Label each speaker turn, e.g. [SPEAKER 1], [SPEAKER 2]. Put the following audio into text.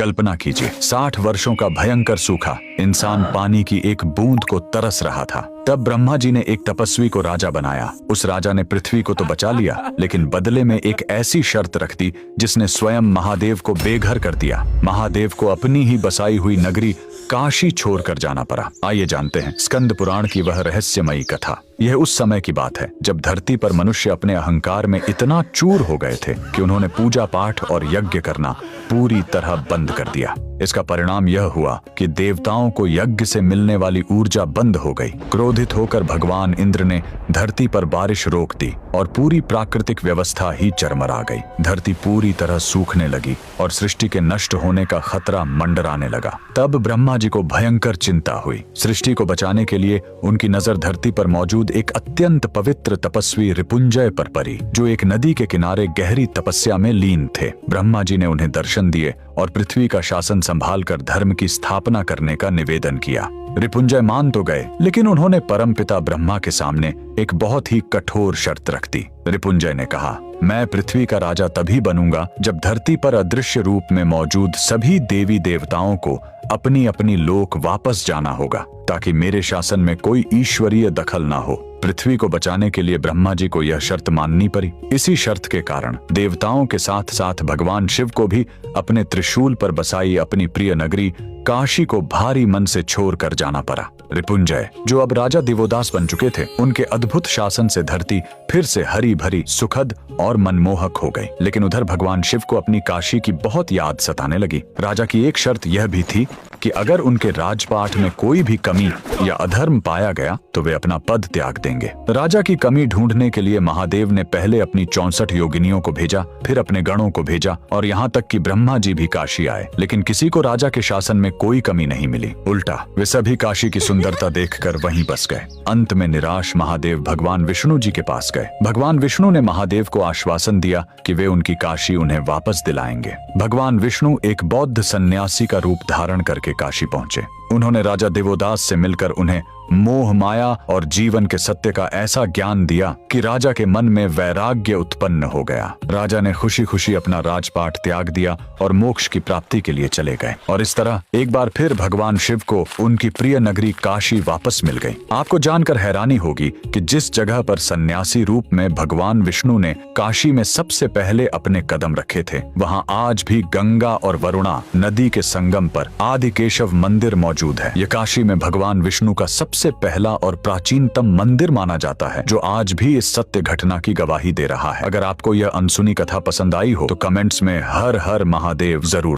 [SPEAKER 1] कल्पना कीजिए, 60 वर्षों का भयंकर सूखा, इंसान पानी की एक बूंद को तरस रहा था। तब ब्रह्मा जी ने एक तपस्वी को राजा बनाया। उस राजा ने पृथ्वी को तो बचा लिया, लेकिन बदले में एक ऐसी शर्त रख दी जिसने स्वयं महादेव को बेघर कर दिया। महादेव को अपनी ही बसाई हुई नगरी काशी छोड़कर जाना पड़ा। आइए जानते हैं स्कंद पुराण की वह रहस्यमयी कथा। यह उस समय की बात है जब धरती पर मनुष्य अपने अहंकार में इतना चूर हो गए थे कि उन्होंने पूजा पाठ और यज्ञ करना पूरी तरह बंद कर दिया। इसका परिणाम यह हुआ कि देवताओं को यज्ञ से मिलने वाली ऊर्जा बंद हो गई। क्रोधित होकर भगवान इंद्र ने धरती पर बारिश रोक दी और पूरी प्राकृतिक व्यवस्था ही चरमरा गई। धरती पूरी तरह सूखने लगी और सृष्टि के नष्ट होने का खतरा मंडराने लगा। तब ब्रह्मा जी को भयंकर चिंता हुई। सृष्टि को बचाने के लिए उनकी नजर धरती पर मौजूद एक अत्यंत पवित्र तपस्वी रिपुंजय पर पड़ी, जो एक नदी के किनारे गहरी तपस्या में लीन थे। ब्रह्मा जी ने उन्हें दर्शन दिए और पृथ्वी का शासन संभालकर धर्म की स्थापना करने का निवेदन किया। रिपुंजय मान तो गए, लेकिन उन्होंने परमपिता ब्रह्मा के सामने एक बहुत ही कठोर शर्त रख दी। रिपुंजय ने कहा, मैं पृथ्वी का राजा तभी बनूंगा जब धरती पर अदृश्य रूप में मौजूद सभी देवी देवताओं को अपनी अपनी लोक वापस जाना होगा, ताकि मेरे शासन में कोई ईश्वरीय दखल ना हो। पृथ्वी को बचाने के लिए ब्रह्मा जी को यह शर्त माननी पड़ी। इसी शर्त के कारण देवताओं के साथ साथ भगवान शिव को भी अपने त्रिशूल पर बसाई अपनी प्रिय नगरी काशी को भारी मन से छोड़कर जाना पड़ा। रिपुंजय, जो अब राजा दिवोदास बन चुके थे, उनके अद्भुत शासन से धरती फिर से हरी भरी, सुखद और मनमोहक हो गई। लेकिन उधर भगवान शिव को अपनी काशी की बहुत याद सताने लगी। राजा की एक शर्त यह भी थी कि अगर उनके राजपाट में कोई भी कमी या अधर्म पाया गया तो वे अपना पद त्याग देंगे। राजा की कमी ढूंढने के लिए महादेव ने पहले अपनी 64 योगिनियों को भेजा, फिर अपने गणों को भेजा और यहाँ तक कि ब्रह्मा जी भी काशी आए, लेकिन किसी को राजा के शासन में कोई कमी नहीं मिली। उल्टा वे सभी काशी की सुंदरता देखकर वहीं बस गए। अंत में निराश महादेव भगवान विष्णु जी के पास गए। भगवान विष्णु ने महादेव को आश्वासन दिया कि वे उनकी काशी उन्हें वापस दिलाएंगे। भगवान विष्णु एक बौद्ध सन्यासी का रूप धारण करके काशी पहुंचे। उन्होंने राजा दिवोदास से मिलकर उन्हें मोह माया और जीवन के सत्य का ऐसा ज्ञान दिया कि राजा के मन में वैराग्य उत्पन्न हो गया। राजा ने खुशी खुशी अपना राजपाट त्याग दिया और मोक्ष की प्राप्ति के लिए चले गए। और इस तरह एक बार फिर भगवान शिव को उनकी प्रिय नगरी काशी वापस मिल गई। आपको जानकर हैरानी होगी कि जिस जगह पर सन्यासी रूप में भगवान विष्णु ने काशी में सबसे पहले अपने कदम रखे थे, वहाँ आज भी गंगा और वरुणा नदी के संगम पर आदि केशव मंदिर मौजूद है। यह काशी में भगवान विष्णु का सबसे पहला और प्राचीनतम मंदिर माना जाता है, जो आज भी इस सत्य घटना की गवाही दे रहा है। अगर आपको यह अनसुनी कथा पसंद आई हो तो कमेंट्स में हर हर महादेव जरूर